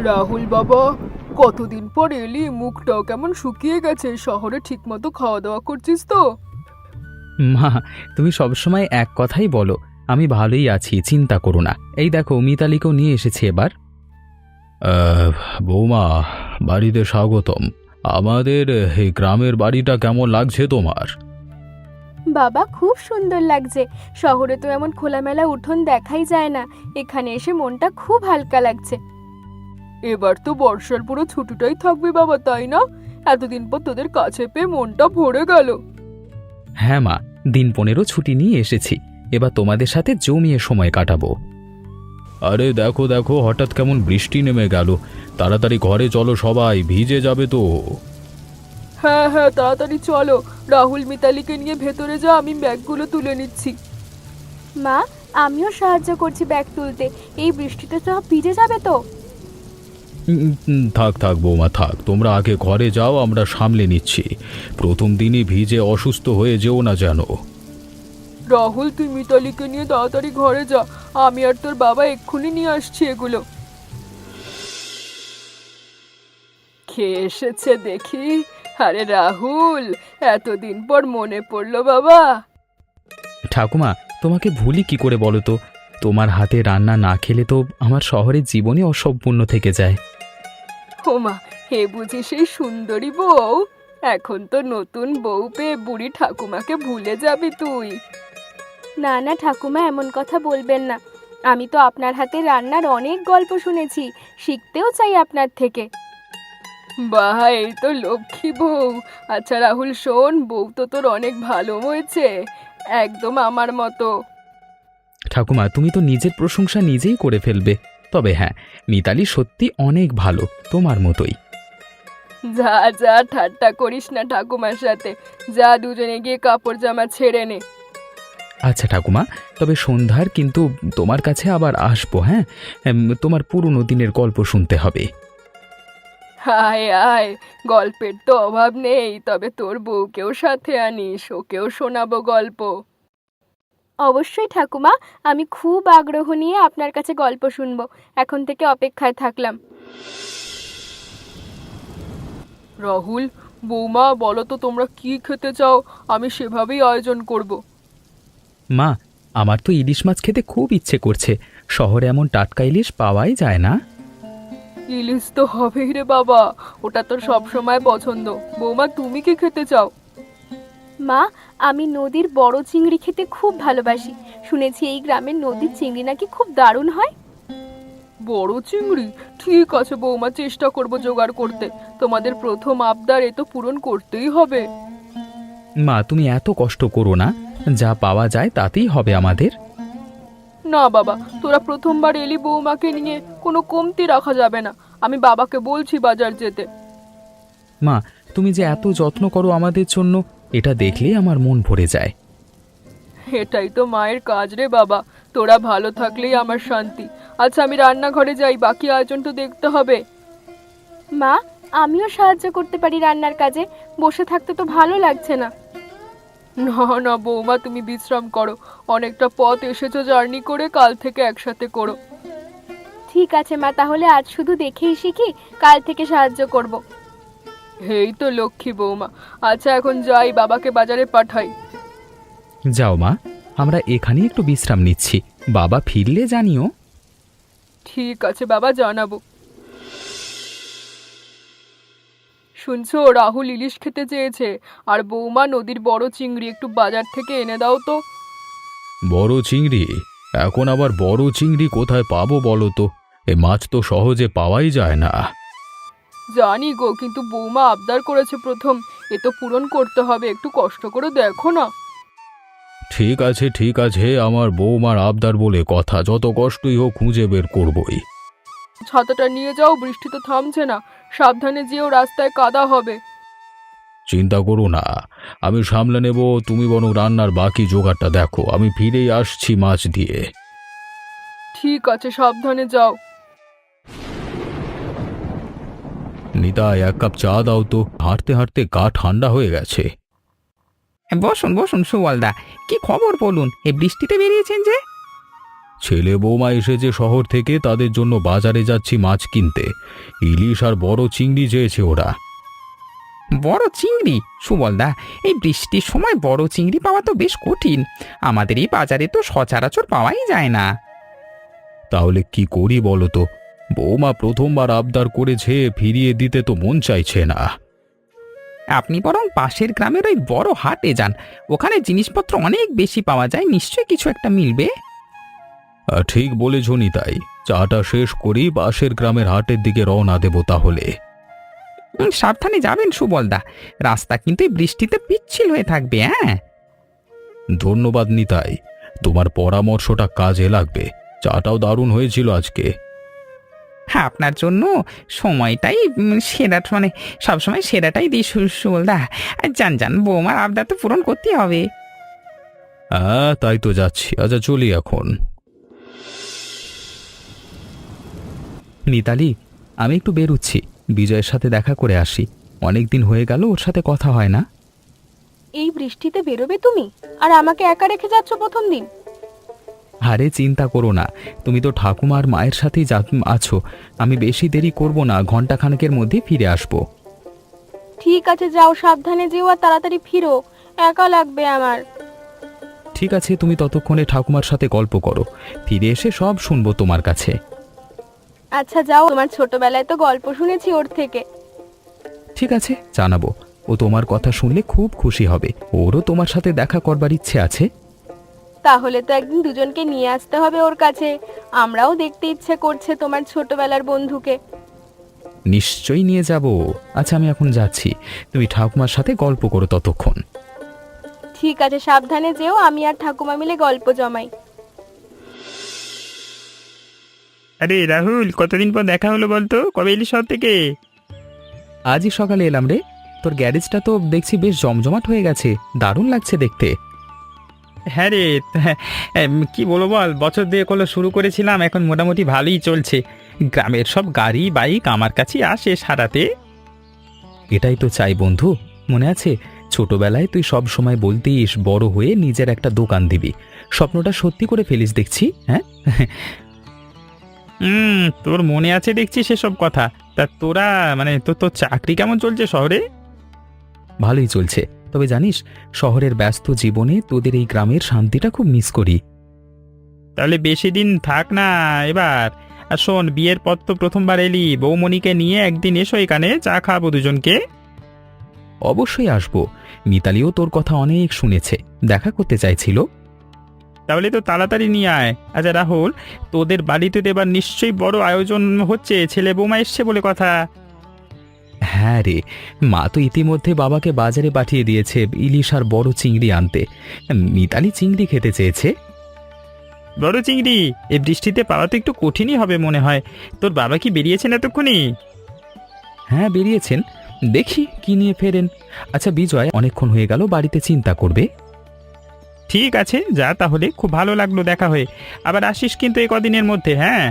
রাহুল বাবা, কতদিন পর এলি, মুখটাও কেমন শুকিয়ে গেছে। শহরে ঠিকমতো খাওয়া দাওয়া করছিস তো? মা, তুমি সবসময় এক কথাই বলো। আমি ভালোই আছি, চিন্তা করো না। এই দেখো, মিতালিকেও নিয়ে এসেছি এবার। বৌমা, বাড়িতে স্বাগতম। আমাদের এই গ্রামের বাড়িটা কেমন লাগছে তোমার? বাবা, খুব সুন্দর লাগছে। শহরে তো এমন খোলামেলা উঠোন দেখাই যায় না। এখানে এসে মনটা খুব হালকা লাগছে। এবার তো বর্ষার পুরো ছুটিটাই থাকবে বাবা, তাই না? এতদিন পর তোদের কাছে পেয়ে মনটা ভরে গেল। হ্যাঁ মা, দিন 15 ছুটি নিয়ে এসেছি। এবার তোমাদের সাথে জমিয়ে সময় কাটাবো। আরে দেখো দেখো, হঠাৎ কেমন বৃষ্টি নেমে গেল। তাড়াতাড়ি ঘরে চলো, সবাই ভিজে যাবে তো। হ্যাঁ হ্যাঁ, তাড়াতাড়ি চলো। রাহুল মিতালিকে নিয়ে ভেতরে যা, আমি ব্যাগগুলো তুলে নিচ্ছি। মা, আমিও সাহায্য করছি ব্যাগ তুলতে। এই বৃষ্টিতে সব ভিজে যাবে তো। থাক থাক বৌমা, থাক। তোমরা আগে ঘরে যাও, আমরা সামলে নিচ্ছি। প্রথম দিনই ভিজে অসুস্থ হয়ে যেও না যেন। রাহুল, তুই মিতালিকে নিয়ে তাড়াতাড়ি ঘরে যা। আমি আর তোর বাবা এক্ষুনি নিয়ে আসছি এগুলো। খেয়ে এসেছে দেখি। আরে রাহুল, এতদিন পর মনে পড়লো বাবা। ঠাকুমা, তোমাকে ভুলি কি করে বলো তো? তোমার হাতে রান্না না খেলে তো আমার শহরের জীবনই অসম্পূর্ণ থেকে যায়। ওমা, হে বুঝি সেই সুন্দরী বউ? এখন তো নতুন বউ পেয়ে বুড়ি ঠাকুমাকে ভুলে যাবি তুই। না না ঠাকুমা, এমন কথা বলবেন না। আমি তো আপনার হাতে রান্নার অনেক গল্প শুনেছি, শিখতেও চাই আপনার থেকে। বাহ, এই তো লক্ষ্মী বউ। আচ্ছা রাহুল শোন, বউ তো তোর অনেক ভালো হয়েছে, একদম আমার মতো। ঠাকুমা, তুমি তো নিজের প্রশংসা নিজেই করে ফেলবে। তবে হ্যাঁ, মিতালি সত্যি অনেক ভালো, তোমার মতোই। যা যা, ঠাট্টা করিস না ঠাকুমার সাথে। যা, দুজনে গিয়ে কাপড় জামা ছেড়ে নে। আচ্ছা ঠাকুমা, তবে সন্ধ্যার কিন্তু তোমার কাছে আবার আসবো। হ্যাঁ, তোমার পুরনো দিনের গল্প শুনতে হবে। আয় আয়, গল্পের তো অভাব নেই, তবে তোর বউকেও সাথে আনিস, ওকেও শোনাবো গল্প। অবশ্যই ঠাকুমা, আমি খুব আগ্রহ নিয়ে আপনার কাছে গল্প শুনবো। এখন থেকে অপেক্ষায় থাকলাম। রাহুল, বৌমা, বলো তো তোমরা কি খেতে চাও, আমি সেভাবেই আয়োজন করব। মা, আমার তো ইলিশ মাছ খেতে খুব ইচ্ছে করছে। শহরে এমন টাটকা ইলিশ পাওয়াই যায় না। ইলিশ তো হবেই রে বাবা, ওটা তোর সব সময় পছন্দ। বৌমা, তুমি কি খেতে চাও? মা, আমি নদীর বড় চিংড়ি খেতে খুব ভালোবাসি। শুনেছি এই গ্রামের নদীর চিংড়ি নাকি খুব দারুণ হয়। বড় চিংড়ি? ঠিক আছে বৌমা, চেষ্টা করব জোগাড় করতে। তোমাদের প্রথম আবদার এ তো পূরণ করতেই হবে। মা, তুমি এত কষ্ট করো না। যা পাওয়া যায় তাতেই হবে আমাদের। না বাবা, তোরা প্রথমবার এলি, বৌমাকে নিয়ে কোনো কমতি রাখা যাবে না। আমি বাবাকে বলছি বাজার যেতে। মা, তুমি যে এত যত্ন করো আমাদের জন্য, এটা দেখলেই আমার মন ভরে যায়। এটাই তো মায়ের কাজ রে বাবা, তোরা ভালো থাকলেই আমার শান্তি। আচ্ছা, আমি রান্নাঘরে যাই, বাকি আয়োজন তো দেখতে হবে। মা, আমিও সাহায্য করতে পারি রান্নার কাজে। বসে থাকতে তো ভালো লাগছে না। না না বৌমা, তুমি বিশ্রাম করো। অনেকটা পথ এসেছো জার্নি করে, কাল থেকে একসাথে করো। ঠিক আছে মা, তাহলে আজ শুধু দেখেই শিখি, কাল থেকে সাহায্য করব। এই তো লক্ষ্মী বৌমা। আচ্ছা, এখন যাই, বাবাকে বাজারে পাঠাই। যাও মা, আমরা এখানে একটু বিশ্রাম নিচ্ছি। বাবা ফিরলে জানিও। ঠিক আছে বাবা, জানাবো। শুনছো, রাহুল ইলিশ খেতে চেয়েছে, আর বৌমা নদীর বড় চিংড়ি একটু বাজার থেকে এনে দাও তো। বড় চিংড়ি? এখন আবার বড় চিংড়ি কোথায় পাবো বলো তো? এ মাছ তো সহজে পাওয়াই যায় না। জানি গো, কিন্তু বৌমা আবদার করেছে প্রথম, এ তো পূরণ করতে হবে, একটু কষ্ট করে দেখো না। ঠিক আছে ঠিক আছে, আমার বৌমার আবদার বলে কথা, যত কষ্টই হোক খুঁজে বের করবই। ছাতাটা নিয়ে যাও, বৃষ্টি তো থামছে না। সাবধানে যেও, রাস্তায় কাদা হবে। চিন্তা করো না, আমি সামলে নেব। তুমি বরং রান্নার বাকি জোগাড়টা দেখো, আমি ফিরেই আসছি মাছ দিয়ে। ঠিক আছে, সাবধানে যাও। নিতাই, এক কাপ চা দাও তো। হাঁটতে হাঁটতে গা ঠান্ডা হয়ে গেছে। বসুন বসুন সুবলদা, কি খবর বলুন? এই বৃষ্টিতে বেরিয়েছেন যে? ছেলে বৌমা এসেছে শহর থেকে, তাদের জন্য বাজারে যাচ্ছি মাছ কিনতে। ইলিশ আর বড় চিংড়ি চেয়েছে ওরা। বড় চিংড়ি? সুবলদা, এই বৃষ্টির সময় বড় চিংড়ি পাওয়া তো বেশ কঠিন। আমাদের এই বাজারে তো সচরাচর পাওয়াই যায় না। তাহলে কি করি বলো তো? বৌমা প্রথমবার আবদার করেছে, ফিরিয়ে দিতে তো মন চাইছে না। আপনি বরং পাশের গ্রামের ওই বড় হাটে যান, ওখানে জিনিসপত্র অনেক বেশি পাওয়া যায়, নিশ্চয়ই কিছু একটা মিলবে। ঠিক বলেছ নিতাই, চাটা শেষ করি পাশের গ্রামের হাটের দিকে রওনা দেব তাহলে। সাবধানে যাবেন সুবলদা, রাস্তা কিন্তু এই বৃষ্টিতে পিচ্ছিল হয়ে থাকবে। হ্যাঁ, ধন্যবাদ নিতাই, তোমার পরামর্শটা কাজে লাগবে। চাটাও দারুণ হয়েছিল আজকে। হ্যাঁ, আপনার জন্য সময়টাই সেরা, মানে সবসময় সেরাটাই দিই সুবলদা। আর যান যান, বৌমার আবদার তো পূরণ করতেই হবে। হ্যাঁ, তাই তো যাচ্ছি। আচ্ছা, চলি এখন। মিতালি, আমি একটু বেরুচ্ছি, বিজয়ের সাথে দেখা করে আসি। অনেক দিন হয়ে গেল ওর সাথে কথা হয় না। এই বৃষ্টিতে বেরোবে তুমি, আর আমাকে একা রেখে যাচ্ছ প্রথম দিন? আরে চিন্তা করো না, তুমি তো ঠাকুমার মায়ের সাথেই আছো। আমি বেশি দেরি করব না, ঘন্টাখানেকের মধ্যে ফিরে আসব। ঠিক আছে, যাও, সাবধানে যেও আর তাড়াতাড়ি ফিরো, একা লাগবে আমার। ঠিক আছে, তুমি ততক্ষণে ঠাকুমার সাথে গল্প করো, ফিরে এসে সব শুনবো তোমার কাছে। আচ্ছা যাও, তোমার ছোটবেলায় তো গল্প শুনেছি ওর থেকে। ঠিক আছে, জানাবো। ও তোমার কথা শুনলে খুব খুশি হবে, ওরও তোমার সাথে দেখা করবার ইচ্ছে আছে। তাহলে তো একদিন দুজনকে নিয়ে আসতে হবে ওর কাছে, আমরাও দেখতে ইচ্ছে করছে তোমার ছোটবেলার বন্ধুকে। নিশ্চয়ই নিয়ে যাব। আচ্ছা, আমি এখন যাচ্ছি, তুমি ঠাকুমার সাথে গল্প করো ততক্ষণ। ঠিক আছে, সাবধানে যেও, আমি আর ঠাকুমা মিলে গল্প জমাই। আরে রাহুল, কতদিন পর দেখা হলো বলতো, কবে এলি শহর থেকে? আজই সকালে এলাম রে। তোর গ্যারেজটা তো দেখছি বেশ জমজমাট হয়ে গেছে, দারুণ লাগছে দেখতে। হ্যাঁ রে, কি বলবো বল, বছর দুয়েক হলো শুরু করেছিলাম, এখন মোটামুটি ভালোই চলছে। গ্রামের সব গাড়ি বাইক আমার কাছেই আসে সারাতে। এটাই তো চাই বন্ধু। মনে আছে ছোটবেলায় তুই সব সময় বলতিস বড় হয়ে নিজের একটা দোকান দিবি? স্বপ্নটা সত্যি করে ফেলিস দেখছি। হ্যাঁ, তোর মনে আছে দেখছি সেসব কথা। তা তোরা, মানে তোর চাকরি কেমন চলছে শহরে? ভালোই চলছে, তবে জানিস শহরের ব্যস্ত জীবনে তোদের এই গ্রামের শান্তিটা খুব মিস করি। তাহলে বেশি দিন থাক না এবার। আর শোন, বিয়ের পর তো প্রথমবার এলি, বৌমণিকে নিয়ে একদিন এসো, এখানে চা খাবো দুজনকে। অবশ্যই আসবো, মিতালিও তোর কথা অনেক শুনেছে, দেখা করতে চাইছিল। তাহলে তো তাড়াতাড়ি নিয়ে আয়। আচ্ছা রাহুল, তোদের বাড়িতে তো এবার নিশ্চয়ই বড় আয়োজন হচ্ছে, ছেলে বৌমা এসছে বলে কথা। হ্যাঁ রে, মা তো ইতিমধ্যে বাবাকে বাজারে পাঠিয়ে দিয়েছে ইলিশ আর বড় চিংড়ি আনতে। মিতালি চিংড়ি খেতে চেয়েছে। বড় চিংড়ি এই বৃষ্টিতে পাওয়া তো একটু কঠিনই হবে মনে হয়। তোর বাবা কি বেরিয়েছেন এতক্ষণই? হ্যাঁ, বেরিয়েছেন, দেখি কি নিয়ে ফেরেন। আচ্ছা বিজয়, অনেকক্ষণ হয়ে গেল, বাড়িতে চিন্তা করবে। ঠিক আছে, যা তাহলে, খুব ভালো লাগলো দেখা হয়ে। আবার আসিস কিন্তু এই কদিনের মধ্যে। হ্যাঁ,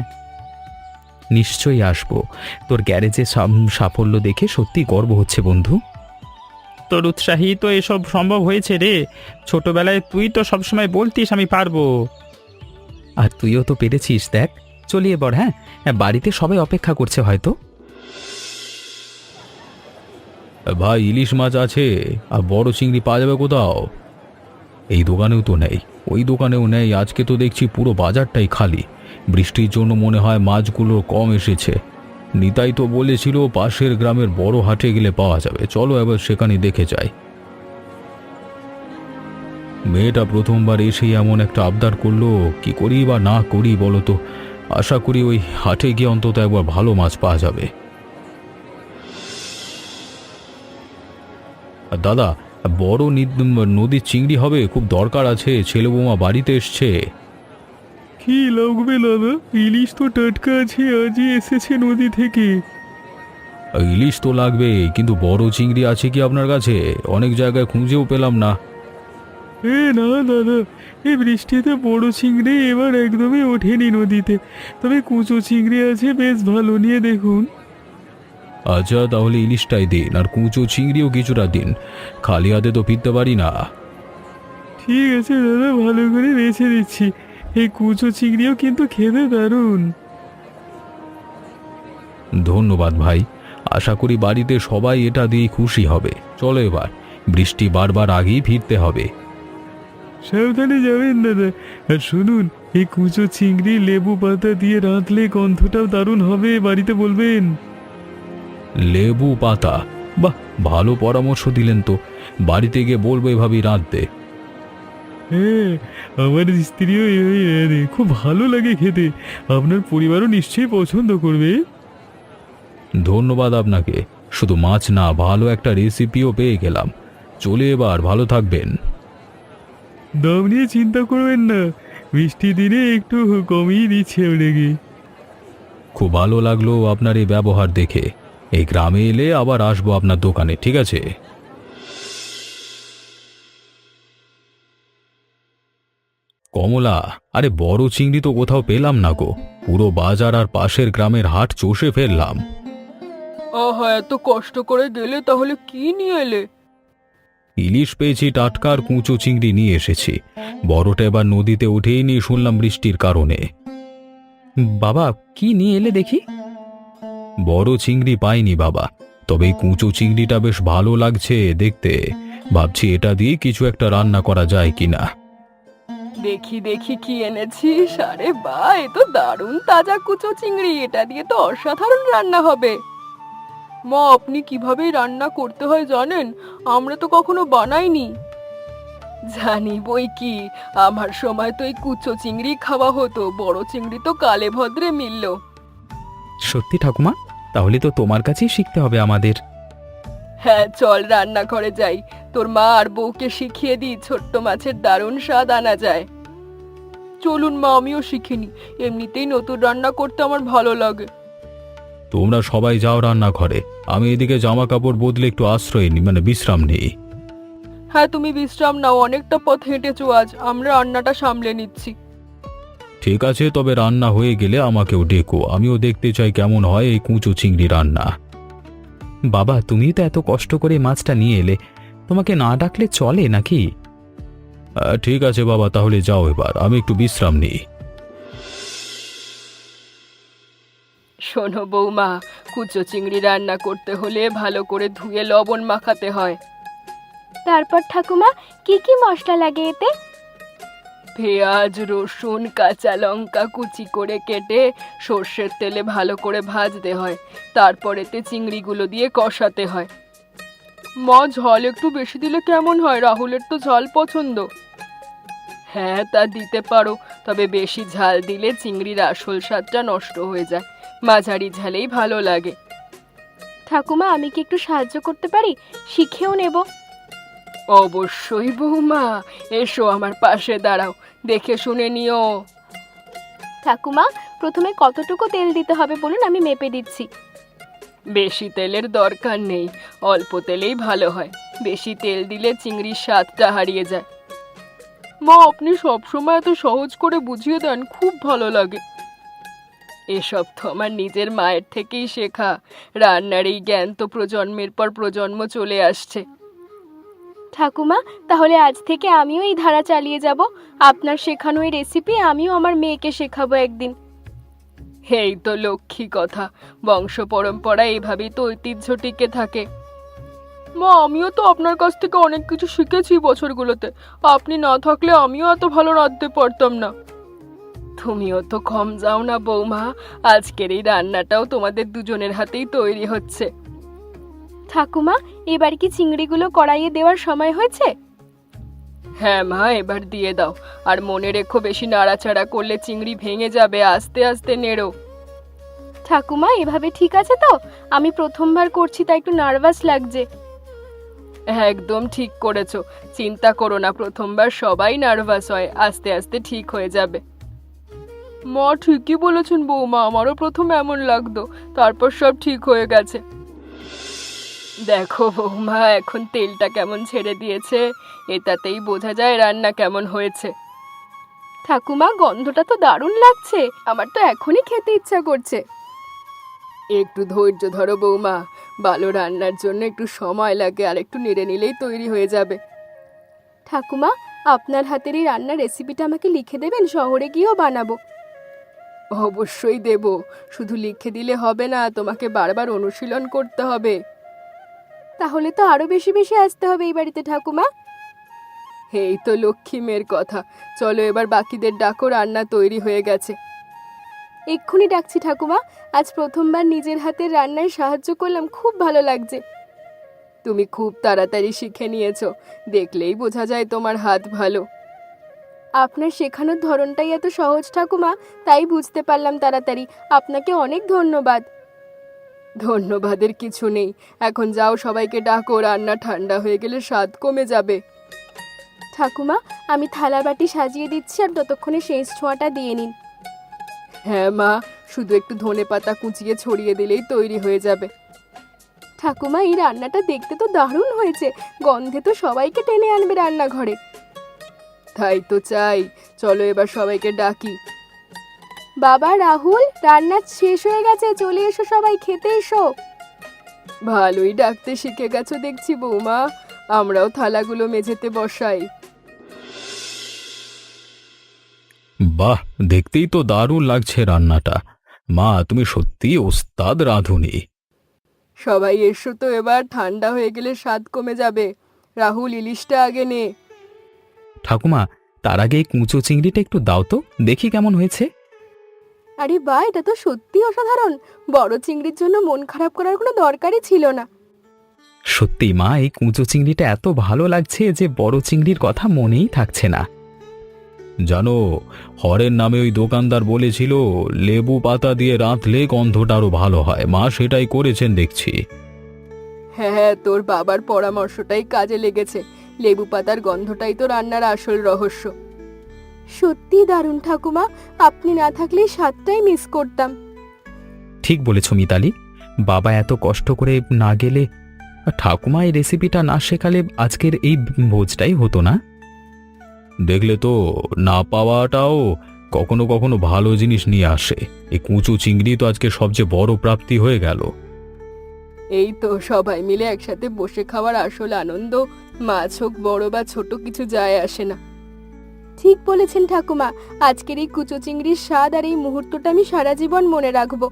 নিশ্চয়ই আসবো। তোর গ্যারেজে সাফল্য দেখে সত্যি গর্ব হচ্ছে বন্ধু। তোর উৎসাহী তো এসব সম্ভব হয়েছে রে। ছোটবেলায় তুই তো সবসময় বলতিস আমি পারবো। আর তুইও তো পেরেছিস, দেখ। চলি এবার। হ্যাঁ, বাড়িতে সবাই অপেক্ষা করছে হয়তো। ভাই, ইলিশ মাছ আছে? আর বড় চিংড়ি পাওয়া যাবে কোথাও? এই দোকানেও তো নেই, ওই দোকানেও নেই। আজকে তো দেখছি পুরো বাজারটাই খালি। বৃষ্টির জন্য মনে হয় মাছগুলো কম এসেছে। নিতাই তো বলেছিল পাশের গ্রামের বড় হাটে গেলে পাওয়া যাবে। চলো এবার সেখানে দেখে যাই। মেয়েটা প্রথমবার এসেই এমন একটা আবদার করলো, কি করি বা না করি বলো তো? আশা করি ওই হাটে গিয়ে অন্তত একবার ভালো মাছ পাওয়া যাবে। দাদা, বড় নদীর চিংড়ি হবে, খুব দরকার আছে, ছেলে বৌমা বাড়িতে এসছে। কি লাগবে দাদা? ইলিশ তো টাটকা আছে, আজই এসেছে নদী থেকে। ইলিশ তো লাগবে, কিন্তু বড় চিংড়ি আছে কি আপনার কাছে? অনেক জায়গায় খুঁজেও পেলাম না। না দাদা, এই বৃষ্টিতে বড় চিংড়ি এবার একদমই ওঠেনি নদীতে, তবে কুচো চিংড়ি আছে, বেশ ভালো, নিয়ে দেখুন। আচ্ছা, তাহলে ইলিশটাই দিন, আর কুঁচো চিংড়িও কিছুটা দিন। খালি হাতে তো ফিরতে পারি না। ঠিক আছে দাদা, ভালো করে বেছে দিচ্ছি। এই কুচো চিংড়িও কিন্তু খেতে দারুণ। ধন্যবাদ ভাই, আশা করি বাড়িতে সবাই এটা দিয়ে খুশি হবে। চলো এবার, বৃষ্টি বারবার আগেই ফিরতে হবে। সাবধানে যাবেন দাদা। আর শুনুন, এই কুচো চিংড়ি লেবু পাতা দিয়ে রাঁধলে গন্ধটাও দারুণ হবে, বাড়িতে বলবেন। লেবু পাতা, বাহ, ভালো পরামর্শ দিলেন তো। বাড়িতে গিয়ে বলবো এভাবেই রাঁধতে। হ্যাঁ, আমার স্ত্রীও এভাবেই রাঁধে, খুব ভালো লাগে খেতে। আপনার পরিবারও নিশ্চয়ই পছন্দ করবে। ধন্যবাদ আপনাকে। শুধু মাছ না, ভালো একটা রেসিপিও পেয়ে গেলাম। চলে এবার, ভালো থাকবেন। দাম নিয়ে চিন্তা করবেন না, বৃষ্টির দিনে একটু কমিয়ে দিচ্ছে আপনাকে। খুব ভালো লাগলো আপনার এই ব্যবহার দেখে। এই গ্রামে এলে আবার আসবো আপনার দোকানে, ঠিক আছে? কমলা, আরে বড় চিংড়ি তো কোথাও পেলাম না গো। পুরো বাজার আর পাশের গ্রামের হাট চষে ফেললাম। আহা, এত কষ্ট করে গেলে তাহলে কি নিয়ে এলে? ইলিশ পেয়েছি টাটকা, আর কুঁচো চিংড়ি নিয়ে এসেছি। বড়টা এবার নদীতে উঠেই নিয়ে শুনলাম বৃষ্টির কারণে। বাবা, কি নিয়ে এলে দেখি? বড় চিংড়ি পাইনি বাবা, তবে এই কুঁচো চিংড়িটা বেশ ভালো লাগছে দেখতে। ভাবছি এটা দিয়ে কিছু একটা রান্না করা যায় কিনা। দেখি দেখি কি এনেছিস। আরে বাহ, এ তো দারুণ তাজা কুচো চিংড়ি, এটা দিয়ে তো অসাধারণ রান্না হবে। মা, আপনি কিভাবে রান্না করতে হয় জানেন? আমরা তো কখনো বানাইনি। জানি বই কি, আমার সময় তো এই কুচো চিংড়ি খাওয়া হতো, বড় চিংড়ি তো কালে ভদ্রে মিলল। সত্যি ঠাকুমা? তাহলে তো তোমার কাছেই শিখতে হবে আমাদের। হ্যাঁ, চল রান্নাঘরে যাই, তোর মা আর বউকে শিখিয়ে দিই ছোট্ট মাছের দারুণ স্বাদ আনা যায়। চলুন মা, আমিও শিখিনি। এমনিতেই নতুন রান্না করতে আমার ভালো লাগে। তোমরা সবাই যাও রান্নাঘরে, আমি এদিকে জামা কাপড় বদলে একটু আশ্রয় নিই, মানে বিশ্রাম নিই। হ্যাঁ, তুমি বিশ্রাম নাও, অনেকটা পথ হেঁটেছো আজ, আমরা রান্নাটা সামলে নিচ্ছি। ঠিক আছে, তবে রান্না হয়ে গেলে আমাকেও ডেকো, আমিও দেখতে চাই কেমন হয় এই কুঁচো চিংড়ি রান্না। বাবা, তুমি তো এত কষ্ট করে মাছটা নিয়ে এলে, তোমাকে না ডাকলে চলে নাকি? ঠিক আছে বাবা, তাহলে যাও এবার, আমি একটু বিশ্রাম নিই। শোনো বৌমা, কুচো চিংড়ি রান্না করতে হলে ভালো করে ধুয়ে লবণ মাখাতে হয়। তারপর ঠাকুমা, কি কি মশলা লাগে এতে? পেঁয়াজ, রসুন, কাঁচা লঙ্কা কুচি করে কেটে সর্ষের তেলে ভালো করে ভাজতে হয়। তারপর এতে চিংড়িগুলো দিয়ে কষাতে হয়। মা, ঝাল একটু বেশি দিলে কেমন হয়? রাহুলের তো ঝাল পছন্দ। হ্যাঁ, তা দিতে পারো, তবে বেশি ঝাল দিলে চিংড়ির আসল স্বাদটা নষ্ট হয়ে যায়। মাঝারি ঝালেই ভালো লাগে। ঠাকুমা, আমি কি একটু সাহায্য করতে পারি? শিখেও নেব। অবশ্যই বৌমা, এসো আমার পাশে দাঁড়াও, দেখে শুনে নিও। ঠাকুমা, প্রথমে কতটুকু তেল দিতে হবে বলুন, আমি মেপে দিচ্ছি। বেশি তেলের দরকার নেই, অল্প তেলেই ভালো হয়। বেশি তেল দিলে চিংড়ির স্বাদটা হারিয়ে যায়। মা, আপনি সবসময় এত সহজ করে বুঝিয়ে দেন, খুব ভালো লাগে। এসব তো আমার নিজের মায়ের থেকেই শেখা। রান্নার এই জ্ঞান তো প্রজন্মের পর প্রজন্ম চলে আসছে। ঠাকুমা, তাহলে আজ থেকে আমিও এই ধারা চালিয়ে যাব। আপনার শেখানো এই রেসিপি আমিও আমার মেয়েকে শেখাবো একদিন। এই তো লক্ষ্মী কথা, বংশ পরম্পরা এভাবেই তো ঐতিহ্য টিকে থাকে। মা, আমিও তো আপনার কাছ থেকে অনেক কিছু শিখেছি বছরগুলোতে। আপনি না থাকলে আমিও এত ভালো রাঁধতে পারতাম না। তুমিও তো কম যাও না বৌমা, আজকের এই রান্নাটাও তোমাদের দুজনের হাতেই তৈরি হচ্ছে। ঠাকুমা, এবার কি চিংড়িগুলো কড়াইয়ে দেওয়ার সময় হয়েছে? হ্যাঁ মা, এবার দিয়ে দাও। আর মনে রেখো, বেশি নাড়াচাড়া করলে চিংড়ি ভেঙে যাবে, আস্তে আস্তে নেড়ো। ঠাকুমা, এভাবে ঠিক আছে তো? আমি প্রথমবার করছি, তাই একটু নার্ভাস লাগছে। একদম ঠিক করেছো, চিন্তা করো না, প্রথমবার সবাই নার্ভাস হয়, আস্তে আস্তে ঠিক হয়ে যাবে। মা ঠিকই বলেছেন বৌমা, আমারও প্রথম এমন লাগতো, তারপর সব ঠিক হয়ে গেছে। দেখো বৌমা, এখন তেলটা কেমন ছেড়ে দিয়েছে, এটাতেই বোঝা যায় রান্না কেমন হয়েছে। ঠাকুমা, গন্ধটা তো দারুণ লাগছে, আমার তো এখনই খেতে ইচ্ছা করছে। একটু ধৈর্য ধরো বৌমা, ভালো রান্নার জন্য একটু সময় লাগে, আর একটু নেড়ে নিলেই তৈরি হয়ে যাবে। ঠাকুমা, আপনার হাতের এই রান্নার রেসিপিটা আমাকে লিখে দেবেন, শহরে গিয়েও বানাবো। অবশ্যই দেব, শুধু লিখে দিলে হবে না, তোমাকে বারবার অনুশীলন করতে হবে। তাহলে তো আরো বেশি বেশি আসতে হবে এই বাড়িতে ঠাকুমা। এই তো লক্ষ্মী মেয়ের কথা। চলো এবার বাকিদের ডাকো, রান্না তৈরি হয়ে গেছে। এক্ষুনি ডাকছি ঠাকুমা। আজ প্রথমবার নিজের হাতের রান্নায় সাহায্য করলাম, খুব ভালো লাগছে। তুমি খুব তাড়াতাড়ি শিখে নিয়েছো, দেখলেই বোঝা যায় তোমার হাত ভালো। আপনার শেখানোর ধরনটাই এত সহজ ঠাকুমা, তাই বুঝতে পারলাম তাড়াতাড়ি। আপনাকে অনেক ধন্যবাদ। ধন্যবাদের কিছু নেই, এখন যাও সবাইকে ডাকো, রান্না ঠান্ডা হয়ে গেলে স্বাদ কমে যাবে। ঠাকুমা, আমি থালা বাটি সাজিয়ে দিচ্ছি, আর ততক্ষণে শেষ ছোঁয়াটা দিয়ে নিন। হ্যাঁ মা, শুধু একটু ধনেপাতা কুচিয়ে ছড়িয়ে দিলেই তৈরি হয়ে যাবে। ঠাকুমা, এই রান্নাটা দেখতে তো দারুণ হয়েছে, গন্ধে তো সবাইকে টেনে আনবে রান্নাঘরে। তাই তো চাই, চলো এবার সবাইকে ডাকি। বাবা রাহুল, রান্না শেষ হয়ে গেছে, চলে এসো সবাই, খেতে এসো। ভালোই ডাকতে শিখে গেছো দেখছি বৌমা, আমরাও থালাগুলো মেঝেতে বসাই। বাহ, দেখতেই তো দারুণ লাগছে রান্নাটা। মা, তুমি সত্যি ওস্তাদ রাঁধুনি। সবাই এসো তো, এবার ঠান্ডা হয়ে গেলে স্বাদ কমে যাবে। রাহুল, ইলিশটা আগে নে। ঠাকুমা, তার আগে এই কুঁচো চিংড়িটা একটু দাও তো, দেখি কেমন হয়েছে। আরে বাহ, এটা তো সত্যি অসাধারণ। বড় চিংড়ির জন্য মন খারাপ করার কোনো দরকারই ছিল না। সত্যি মা, এই কুঁচো চিংড়িটা এত ভালো লাগছে যে বড় চিংড়ির কথা মনেই থাকছে না। জানো, হরের নামে ওই দোকানদার বলেছিল লেবু পাতা দিয়ে রাঁধলে গন্ধটা আরো ভালো হয়। মা সেটাই করেছেন দেখছি। হ্যাঁ হ্যাঁ, তোর বাবার পরামর্শটাই কাজে লেগেছে। লেবু পাতার গন্ধটাই তো রান্নার আসল রহস্য। সত্যি দারুণ ঠাকুমা, আপনি না থাকলে স্বাদটাই মিস করতাম। ঠিক বলেছ মিতালি, বাবা এত কষ্ট করে না গেলে, ঠাকুমা এই রেসিপিটা না শেখালে আজকের এই ভোজটাই হতো না। দেখলে তো, না পাওয়াটাও কখনো কখনো ভালো জিনিস নিয়ে আসে। এই কুঁচো চিংড়ি তো আজকে সবচেয়ে বড় প্রাপ্তি হয়ে গেল। এই তো সবাই মিলে একসাথে বসে খাওয়ার আসল আনন্দ। মাছ হোক বড় বা ছোট, কিছু যায় আসে না। ঠিক বলেছেন ঠাকুমা, আজকের এই কুচো চিংড়ির স্বাদ আর এই মুহূর্তটা আমি সারা জীবন মনে রাখবো।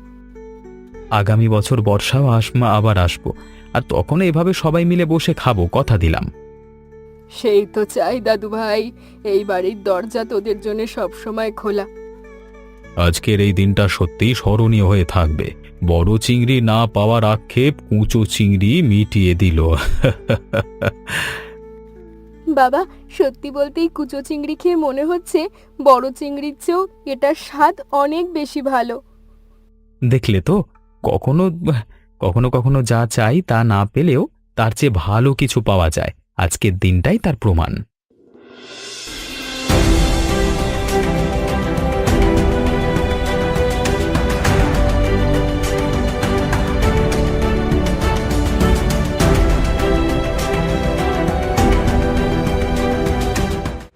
আগামী বছর বর্ষাও আবার আসবো, আর তখন এভাবে সবাই মিলে বসে খাবো, কথা দিলাম। সেই তো চাই দাদু ভাই, এই বাড়ির দরজা তোদের জন্য সব সময় খোলা। আজকের এই দিনটা সত্যিই স্মরণীয় হয়ে থাকবে। বড় চিংড়ি না পাওয়ার আক্ষেপ কুঁচো চিংড়ি মিটিয়ে দিল। বাবা, সত্যি বলতে এই কুচো চিংড়ি খেয়ে মনে হচ্ছে বড় চিংড়ির চেয়েও এটার স্বাদ অনেক বেশি ভালো। দেখলে তো, কখনো কখনো কখনো যা চাই তা না পেলেও তার চেয়ে ভালো কিছু পাওয়া যায়। আজকের দিনটাই তার প্রমাণ।